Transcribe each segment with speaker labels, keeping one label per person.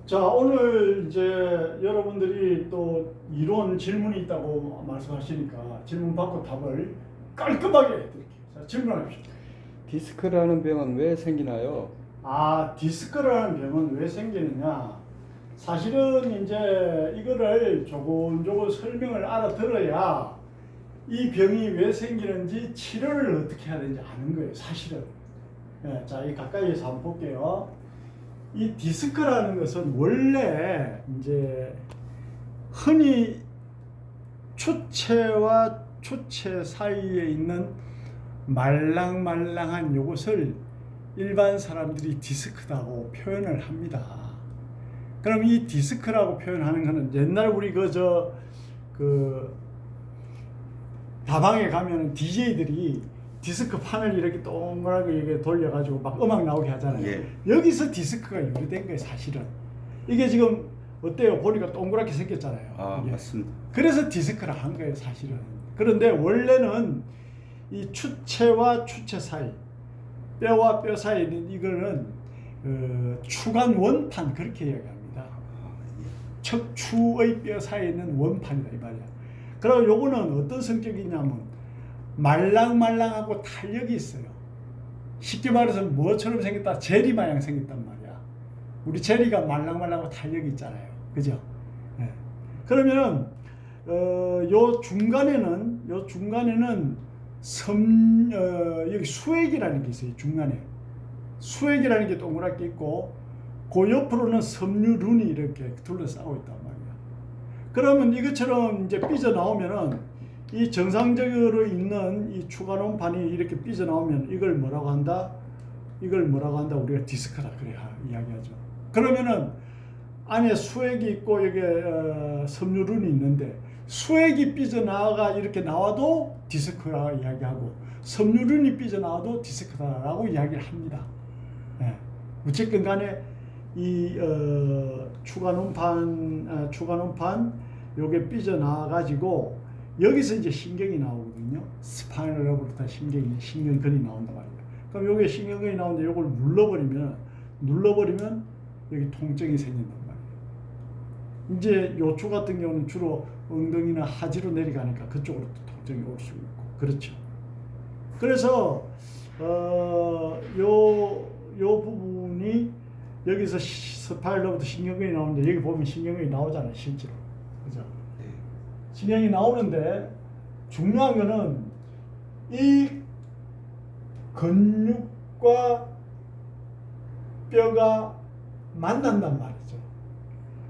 Speaker 1: 자, 오늘 이제 여러분들이 또 이론 질문이 있다고 말씀하시니까 질문 받고 답을 깔끔하게 해드릴게요. 자, 질문하십시오.
Speaker 2: 디스크라는 병은 왜 생기나요?
Speaker 1: 디스크라는 병은 왜 생기느냐? 사실은 이제 이거를 조금 설명을 알아들어야 이 병이 왜 생기는지 치료를 어떻게 해야 되는지 아는 거예요, 사실은. 예, 자, 이 가까이에서 한번 볼게요. 이 디스크라는 것은 원래 이제 흔히 추체와 추체 사이에 있는 말랑말랑한 요것을 일반 사람들이 디스크라고 표현을 합니다. 그럼 이 디스크라고 표현하는 것은 옛날 우리 다방에 가면 DJ들이 디스크 판을 이렇게 동그랗게 이렇게 돌려가지고 막 음악 나오게 하잖아요.
Speaker 2: 예.
Speaker 1: 여기서 디스크가 유래된 거예요, 사실은. 이게 지금 어때요? 보니까 동그랗게 생겼잖아요. 이게.
Speaker 2: 맞습니다.
Speaker 1: 그래서 디스크라 한 거예요, 사실은. 그런데 원래는 이 추체와 추체 사이, 뼈와 뼈 사이에 있는 이거는 추간 원판 그렇게 이야기합니다. 척추의 뼈 사이에 있는 원판이다 이 말이야. 그리고 요거는 어떤 성격이냐면 말랑말랑하고 탄력이 있어요. 쉽게 말해서 뭐처럼 생겼다? 제리 마냥 생겼단 말이야. 우리 제리가 말랑말랑하고 탄력이 있잖아요. 그죠? 네. 그러면은 요 중간에는 여기 수액이라는 게 있어요. 중간에 수액이라는 게 동그랗게 있고 그 옆으로는 섬유륜이 이렇게 둘러싸고 있단 말이야. 그러면 이것처럼 이제 삐져나오면은 이 정상적으로 있는 이 추간원판이 이렇게 삐져나오면 이걸 뭐라고 한다? 우리가 디스크라 그래 이야기하죠. 그러면은 안에 수액이 있고 여기에 섬유륜이 있는데 수액이 삐져나가 이렇게 나와도 디스크라 이야기하고 섬유륜이 삐져나와도 디스크라라고 이야기를 합니다. 예. 어쨌든 간에 이 추간원판 요게 삐져나가지고 여기서 이제 신경이 나오거든요. 스파이널 러브부터 신경근이 나온단 말이에요. 그럼 여기에 신경근이 나오는데 요걸 눌러버리면 여기 통증이 생긴단 말이에요. 이제 요추 같은 경우는 주로 엉덩이나 하지로 내려가니까 그쪽으로 통증이 올 수 있고 그렇죠. 그래서 요 부분이 여기서 스파이널로부터 신경근이 나오는데 여기 보면 신경근이 나오잖아요, 실제로. 그죠? 신경이 나오는데 중요한 거는 이 근육과 뼈가 만난단 말이죠.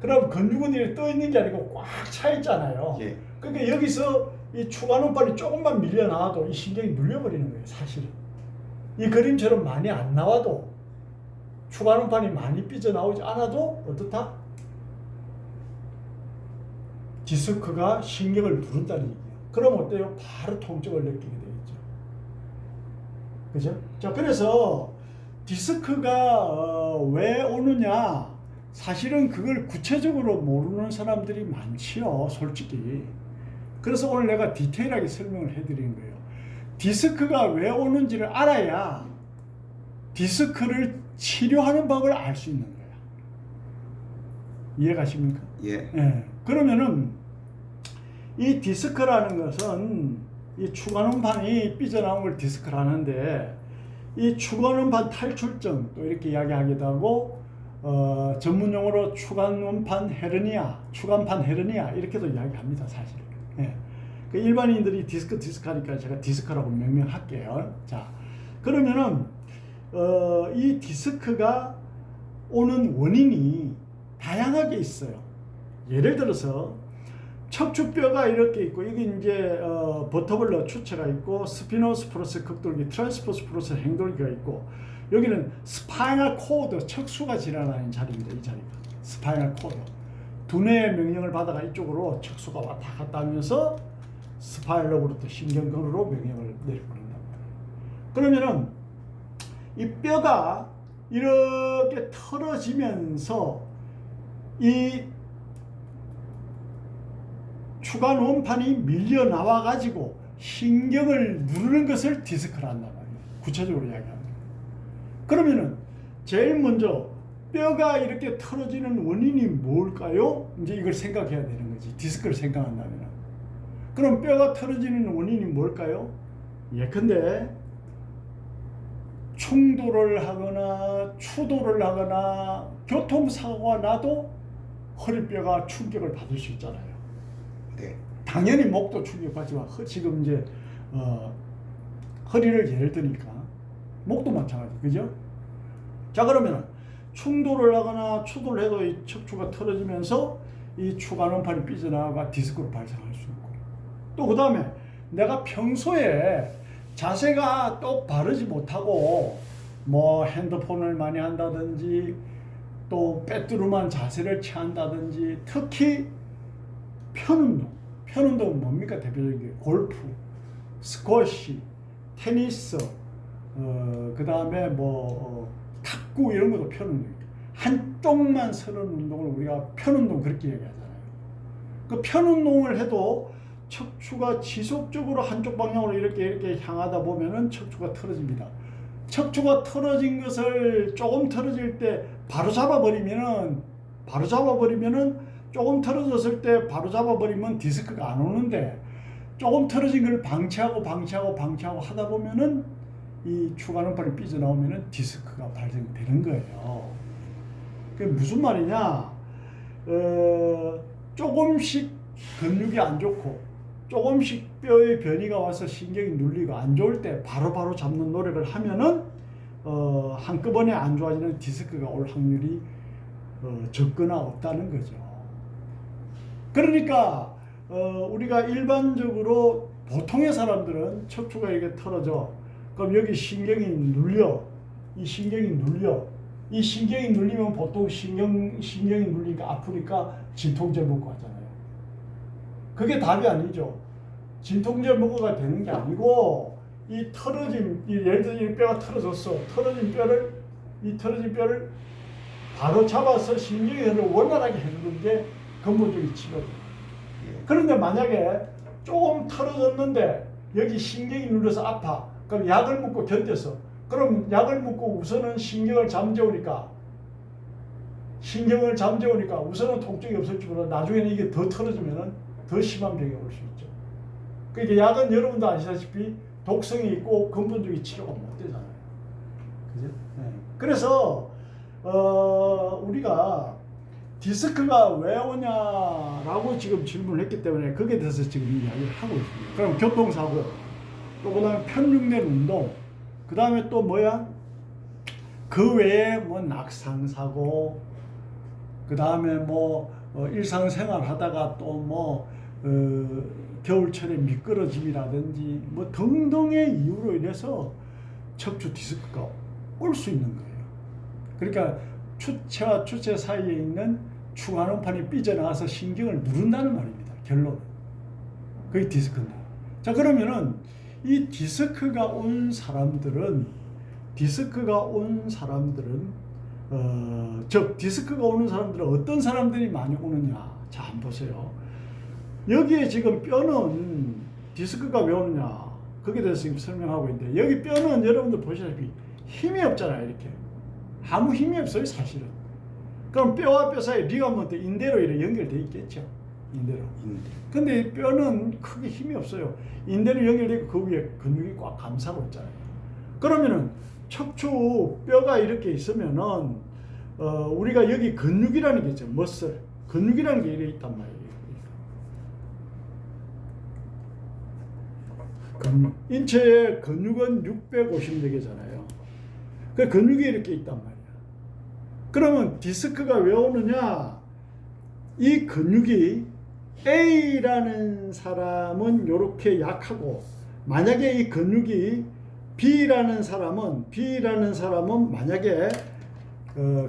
Speaker 1: 그럼 근육은 이렇게 떠 있는 게 아니고 꽉 차 있잖아요.
Speaker 2: 예.
Speaker 1: 그러니까 여기서 이 추간원판이 조금만 밀려 나와도 이 신경이 눌려버리는 거예요, 사실은. 이 그림처럼 많이 안 나와도 추간원판이 많이 삐져나오지 않아도 어떻다? 디스크가 신경을 누른다는 얘기예요. 그럼 어때요? 바로 통증을 느끼게 되겠죠. 그죠? 자, 그래서 디스크가 왜 오느냐? 사실은 그걸 구체적으로 모르는 사람들이 많지요, 솔직히. 그래서 오늘 내가 디테일하게 설명을 해드리는 거예요. 디스크가 왜 오는지를 알아야 디스크를 치료하는 방법을 알 수 있는 거야. 이해가십니까?
Speaker 2: 예.
Speaker 1: 예. 그러면은 이 디스크라는 것은 이 추간원판이 삐져나온 걸 디스크라는데 이 추간원판 탈출증 또 이렇게 이야기하기도 하고 전문용어로 추간판 헤르니아 이렇게도 이야기합니다, 사실. 예. 그 일반인들이 디스크 하니까 제가 디스크라고 명명할게요. 자, 그러면은 이 디스크가 오는 원인이 다양하게 있어요. 예를 들어서 척추뼈가 이렇게 있고 여기 이제 버터블러 추체가 있고 스피노스 프로세스 극돌기 트랜스포스 프로세스 행돌기가 있고 여기는 스파이널 코드 척수가 지나가는 자리입니다. 이 자리가 스파이널 코드 두뇌의 명령을 받아가 이쪽으로 척수가 왔다 갔다 하면서 스파이널로부터 신경근으로 명령을 내려보낸단 말이에요. 그러면은 이 뼈가 이렇게 털어지면서 이 추간 원판이 밀려 나와 가지고 신경을 누르는 것을 디스크라 한단 말이에요. 구체적으로 이야기합니다. 그러면은 제일 먼저 뼈가 이렇게 틀어지는 원인이 뭘까요? 이제 이걸 생각해야 되는 거지. 디스크를 생각한다면. 그럼 뼈가 틀어지는 원인이 뭘까요? 예컨대 충돌을 하거나 추돌을 하거나 교통사고가 나도 허리뼈가 충격을 받을 수 있잖아요.
Speaker 2: 네.
Speaker 1: 당연히 목도 충격받지만 지금 이제 허리를 예를 드니까 목도 마찬가지, 그죠? 자, 그러면 충돌을 하거나 추돌을 해도 이 척추가 틀어지면서 이 추간원판이 삐져나가 디스크로 발생할 수 있고, 또 그 다음에 내가 평소에 자세가 똑바르지 못하고 뭐 핸드폰을 많이 한다든지 또 빼뚜름한 자세를 취한다든지, 특히 편운동은 뭡니까? 대표적인 게 골프, 스쿼시, 테니스, 그 다음에 탁구 이런 것도 편운동이에요. 한쪽만 서는 운동을 우리가 편운동 그렇게 얘기하잖아요. 그 편운동을 해도 척추가 지속적으로 한쪽 방향으로 이렇게 향하다 보면은 척추가 틀어집니다. 척추가 틀어진 것을 조금 틀어질 때 바로 잡아버리면은 조금 틀어졌을 때 바로 잡아버리면 디스크가 안 오는데, 조금 틀어진 걸 방치하고 하다 보면은 이 추간원판이 삐져나오면은 디스크가 발생되는 거예요. 그게 무슨 말이냐? 조금씩 근육이 안 좋고 조금씩 뼈의 변이가 와서 신경이 눌리고 안 좋을 때 바로 잡는 노력을 하면은 한꺼번에 안 좋아지는 디스크가 올 확률이 적거나 없다는 거죠. 그러니까 우리가 일반적으로 보통의 사람들은 척추가 이렇게 틀어져. 그럼 여기 신경이 눌려. 이 신경이 눌리면 보통 신경이 눌리니까 아프니까 진통제 먹고 하잖아요. 그게 답이 아니죠. 진통제 먹어가 되는 게 아니고, 이 틀어진, 예를 들어 이 뼈가 틀어졌어. 틀어진 뼈를 바로 잡아서 신경이 원활하게 해주는 게 근본적인 치료죠. 그런데 만약에 조금 틀어졌는데 여기 신경이 눌려서 아파. 그럼 약을 먹고 견뎠어. 그럼 약을 먹고 우선은 신경을 잠재우니까 우선은 통증이 없을지보다 나중에는 이게 더 틀어지면은 더 심한 병이 올 수 있죠. 그러니까 약은 여러분도 아시다시피 독성이 있고 근본적인 치료가 못 되잖아요. 그죠? 네. 그래서 우리가 디스크가 왜 오냐라고 지금 질문을 했기 때문에 거기에 대해서 지금 이야기를 하고 있습니다. 그럼 교통사고, 또 그 다음에 편중된 운동, 그 다음에 또 뭐야? 그 외에 뭐 낙상사고, 그 다음에 일상생활 하다가 또 겨울철에 미끄러짐이라든지 등등의 이유로 인해서 척추 디스크가 올 수 있는 거예요. 그러니까 추체와 추체 사이에 있는 추간원판이 삐져나와서 신경을 누른다는 말입니다. 결론은. 그게 디스크입니다. 자, 그러면은 이 디스크가 온 사람들은 디스크가 오는 사람들은 어떤 사람들이 많이 오느냐? 자, 한번 보세요. 여기에 지금 뼈는 디스크가 왜 오느냐? 거기에 대해서 지금 설명하고 있는데, 여기 뼈는 여러분들 보시다시피 힘이 없잖아요. 이렇게 아무 힘이 없어요, 사실은. 그럼 뼈와 뼈 사이 리가먼트, 인대로 이렇게 연결되어 있겠죠. 인대로. 근데 뼈는 크게 힘이 없어요. 인대로 연결되고 그 위에 근육이 꽉 감싸고 있잖아요. 그러면은 척추 뼈가 이렇게 있으면은 우리가 여기 근육이라는 게 있죠. 머슬. 근육이라는 게 이렇게 있단 말이에요. 근육. 인체의 근육은 650개잖아요. 그 근육이 이렇게 있단 말이야. 그러면 디스크가 왜 오느냐? 이 근육이 A라는 사람은 이렇게 약하고, 만약에 이 근육이 B라는 사람은 만약에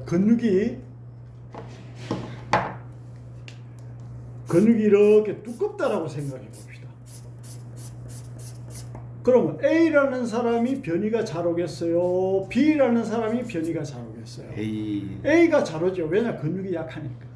Speaker 1: 근육이 이렇게 두껍다라고 생각해 봅시다. 그러면 A라는 사람이 변이가 잘 오겠어요? B라는 사람이 변이가 잘 오겠어요? A가 잘 오죠. 왜냐? 근육이 약하니까.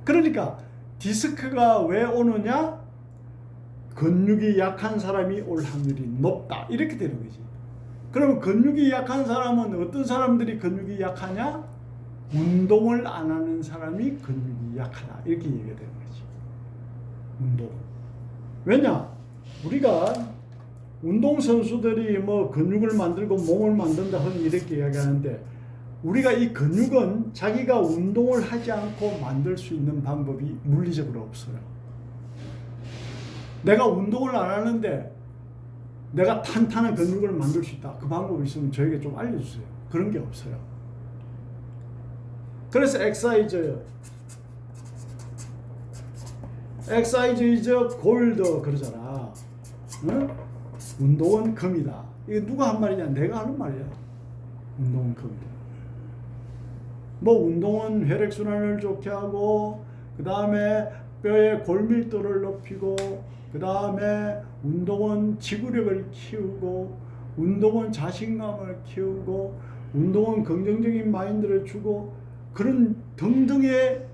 Speaker 1: 그러니까 디스크가 왜 오느냐? 근육이 약한 사람이 올 확률이 높다. 이렇게 되는 거지. 그러면 근육이 약한 사람은 어떤 사람들이 근육이 약하냐? 운동을 안 하는 사람이 근육이 약하다. 이렇게 얘기가 되는 거지. 운동. 왜냐? 우리가 운동선수들이 뭐 근육을 만들고 몸을 만든다 흔히 이렇게 이야기하는데, 우리가 이 근육은 자기가 운동을 하지 않고 만들 수 있는 방법이 물리적으로 없어요. 내가 운동을 안 하는데 내가 탄탄한 근육을 만들 수 있다. 그 방법이 있으면 저에게 좀 알려주세요. 그런 게 없어요. 그래서 엑사이즈 이즈 골드 그러잖아. 응? 운동은 금이다. 이게 누가 한 말이냐? 내가 하는 말이야. 운동은 금이다. 뭐 운동은 혈액순환을 좋게 하고, 그 다음에 뼈의 골밀도를 높이고, 그 다음에 운동은 지구력을 키우고, 운동은 자신감을 키우고, 운동은 긍정적인 마인드를 주고, 그런 등등의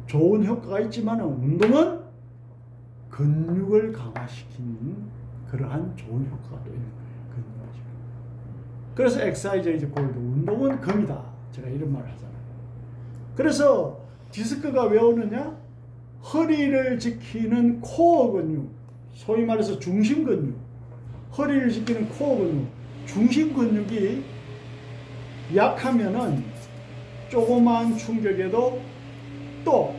Speaker 1: 좋은 효과가 있지만 운동은 근육을 강화시키는 그러한 좋은 효과가 또 있는 거예요. 근육을. 그래서 엑사이즈 이즈 골드, 운동은 금이다. 제가 이런 말을 하잖아요. 그래서 디스크가 왜 오느냐? 허리를 지키는 코어 근육, 소위 말해서 중심 근육, 허리를 지키는 코어 근육, 중심 근육이 약하면은 조그마한 충격에도 또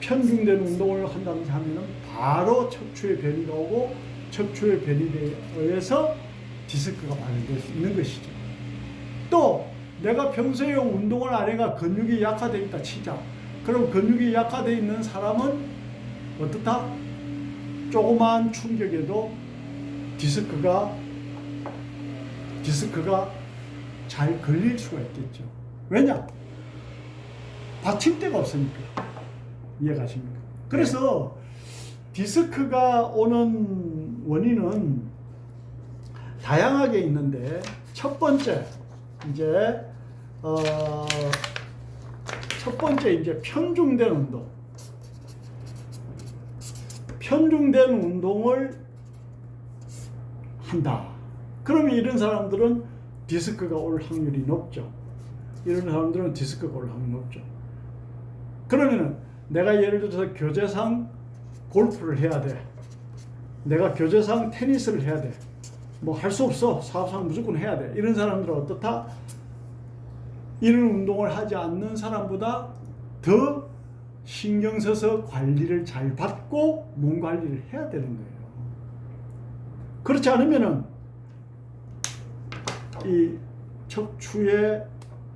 Speaker 1: 편중된 운동을 한다든지 하면은 바로 척추에 변이가 오고, 척추의 변이에 의해서 디스크가 발생될 수 있는 것이죠. 또 내가 평소에 운동을 안 해가 근육이 약화되어 있다 치자. 그럼 근육이 약화되어 있는 사람은 어떻다? 조그마한 충격에도 디스크가 잘 걸릴 수가 있겠죠. 왜냐? 다칠 데가 없으니까. 이해가십니까? 그래서 디스크가 오는 원인은 다양하게 있는데, 첫 번째 이제 편중된 운동. 편중된 운동을 한다. 그러면 이런 사람들은 디스크가 올 확률이 높죠. 이런 사람들은 디스크가 올 확률이 높죠. 그러면은 내가 예를 들어서 교재상 골프를 해야 돼. 내가 교재상 테니스를 해야 돼. 뭐 할 수 없어. 사업상 무조건 해야 돼. 이런 사람들은 어떻다? 이런 운동을 하지 않는 사람보다 더 신경 써서 관리를 잘 받고 몸 관리를 해야 되는 거예요. 그렇지 않으면은 이 척추의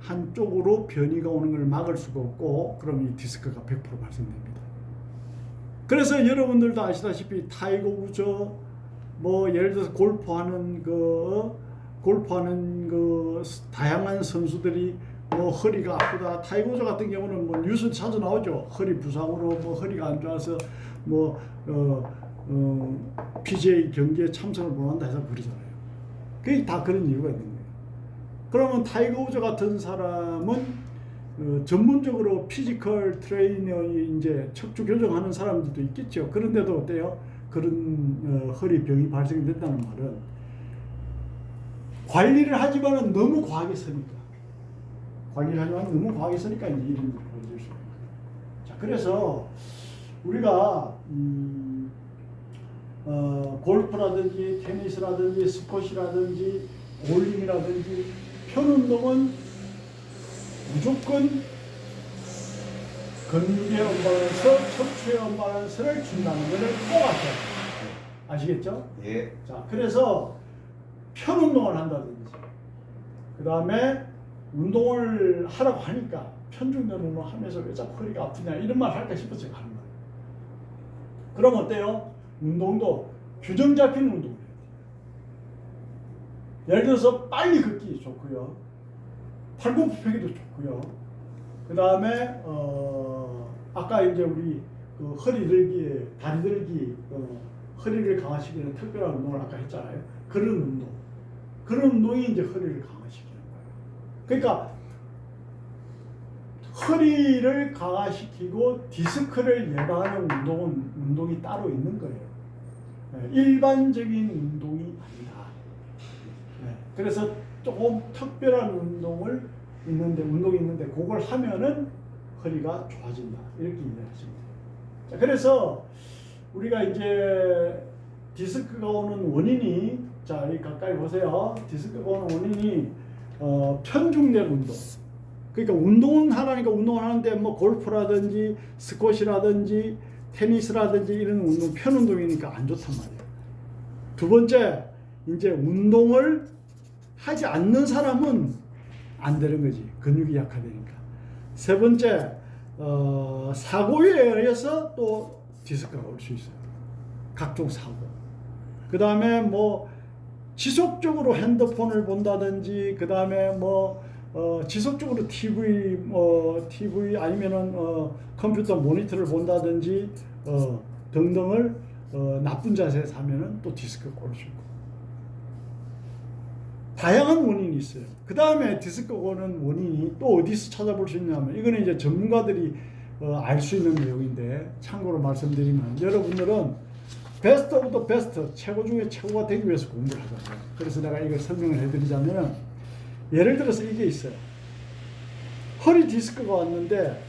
Speaker 1: 한쪽으로 변이가 오는 걸 막을 수가 없고, 그럼 이 디스크가 100% 발생됩니다. 그래서 여러분들도 아시다시피 타이거 우즈, 뭐 예를 들어서 골프하는 다양한 선수들이 뭐 허리가 아프다. 타이거 우즈 같은 경우는 뭐 뉴스 자주 나오죠. 허리 부상으로 뭐 허리가 안 좋아서 뭐 PGA 경기에 참석을 못한다 해서 그러잖아요. 그게 다 그런 이유가 있는 거예요. 그러면 타이거 우즈 같은 사람은 전문적으로 피지컬 트레이너이 이제 척추 교정하는 사람들도 있겠죠. 그런데도 어때요? 그런 허리 병이 발생된다는 말은 관리를 하지만은 너무 과하게 쓰니까. 관리를 하지만 너무 과하게 쓰니까 이제 이런 일이 벌어질 수 있는 거예요. 자, 그래서 우리가 골프라든지 테니스라든지 스쿼시라든지 볼링이라든지 편운동은 무조건 근육의 언밸런스, 척추의 언밸런스를 준다는 것을 꼭 아셔야 돼요. 아시겠죠?
Speaker 3: 예.
Speaker 1: 자, 그래서 편운동을 한다든지, 그 다음에 운동을 하라고 하니까 편중된 운동을 하면서 왜 자꾸 허리가 아프냐 이런 말 할까 싶어서 제가 하는 거예요. 그럼 어때요? 운동도 규정 잡힌 운동을 해야 돼요. 예를 들어서 빨리 걷기 좋고요. 팔굽혀펴기도 좋고요. 그 다음에 아까 이제 우리 그 허리 들기, 다리 들기, 허리를 강화시키는 특별한 운동을 아까 했잖아요. 그런 운동이 이제 허리를 강화시키는 거예요. 그러니까 허리를 강화시키고 디스크를 예방하는 운동이 따로 있는 거예요. 일반적인 운동이 아니다. 그래서 조금 특별한 운동을 있는데 운동이 있는데 그걸 하면은 허리가 좋아진다 이렇게 이해하시면 돼요. 자, 그래서 우리가 이제 디스크가 오는 원인이 자, 이 가까이 보세요. 디스크가 오는 원인이 편중된 운동. 그러니까 운동은 하라니까 운동을 하는데 뭐 골프라든지 스쿼시라든지 테니스라든지 이런 운동 편운동이니까 안 좋단 말이에요. 두 번째, 이제 운동을 하지 않는 사람은 안 되는 거지. 근육이 약화되니까. 세 번째, 사고에 의해서 또 디스크가 올 수 있어요. 각종 사고. 그 다음에 뭐 지속적으로 핸드폰을 본다든지, 그 다음에 뭐 지속적으로 TV 아니면은 컴퓨터 모니터를 본다든지 등등을 나쁜 자세에서 하면은 또 디스크가 올 수 있고. 다양한 원인이 있어요. 그 다음에 디스크가 오는 원인이 또 어디서 찾아볼 수 있냐면, 이거는 이제 전문가들이 알 수 있는 내용인데, 참고로 말씀드리면, 여러분들은 베스트 오브 더 베스트, 최고 중에 최고가 되기 위해서 공부를 하잖아요. 그래서 내가 이걸 설명을 해드리자면, 예를 들어서 이게 있어요. 허리 디스크가 왔는데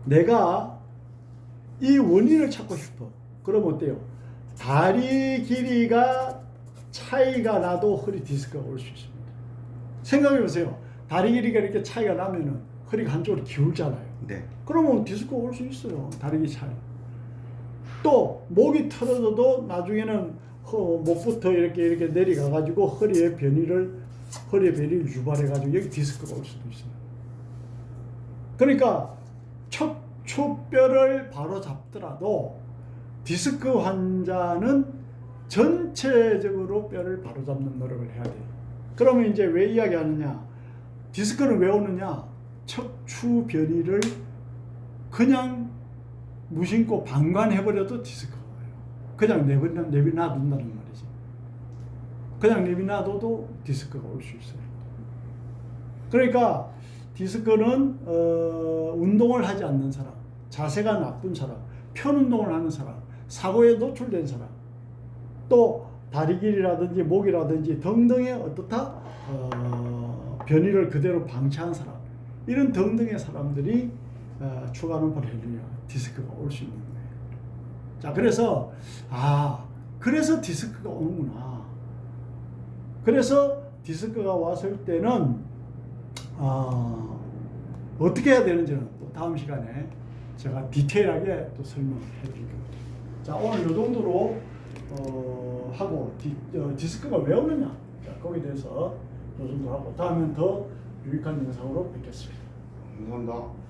Speaker 1: 내가 이 원인을 찾고 싶어. 그럼 어때요? 다리 길이가 차이가 나도 허리 디스크가 올 수 있습니다. 생각해 보세요. 다리 길이가 이렇게 차이가 나면은 허리가 한쪽으로 기울잖아요.
Speaker 2: 네.
Speaker 1: 그러면 디스크가 올 수 있어요. 다리 길이 차이. 또 목이 틀어져도 나중에는 목부터 이렇게 내려가 가지고 허리의 변이를 유발해 가지고 여기 디스크가 올 수도 있어요. 그러니까 척추뼈를 바로 잡더라도 디스크 환자는 전체적으로 뼈를 바로 잡는 노력을 해야 돼요. 그러면 이제 왜 이야기하느냐? 디스크는 왜 오느냐? 척추 변이를 그냥 무심코 방관해버려도 디스크가 와요. 그냥 내비놔둔다는 말이지. 그냥 내비놔둬도 디스크가 올 수 있어요. 그러니까 디스크는 운동을 하지 않는 사람, 자세가 나쁜 사람, 편운동을 하는 사람, 사고에 노출된 사람, 또 다리 길이라든지 목이라든지 등등의 어떻다 변이를 그대로 방치한 사람, 이런 등등의 사람들이 추가는 헤르니아 디스크가 올 수 있는 거예요. 자, 그래서 그래서 디스크가 오는구나. 그래서 디스크가 왔을 때는 어떻게 해야 되는지는 또 다음 시간에 제가 디테일하게 또 설명을 해드릴 겁니다. 자, 오늘 이 정도로 하고 디스크가 왜 오느냐, 자, 거기에 대해서 이 정도 하고 다음엔 더 유익한 영상으로 뵙겠습니다.
Speaker 2: 감사합니다.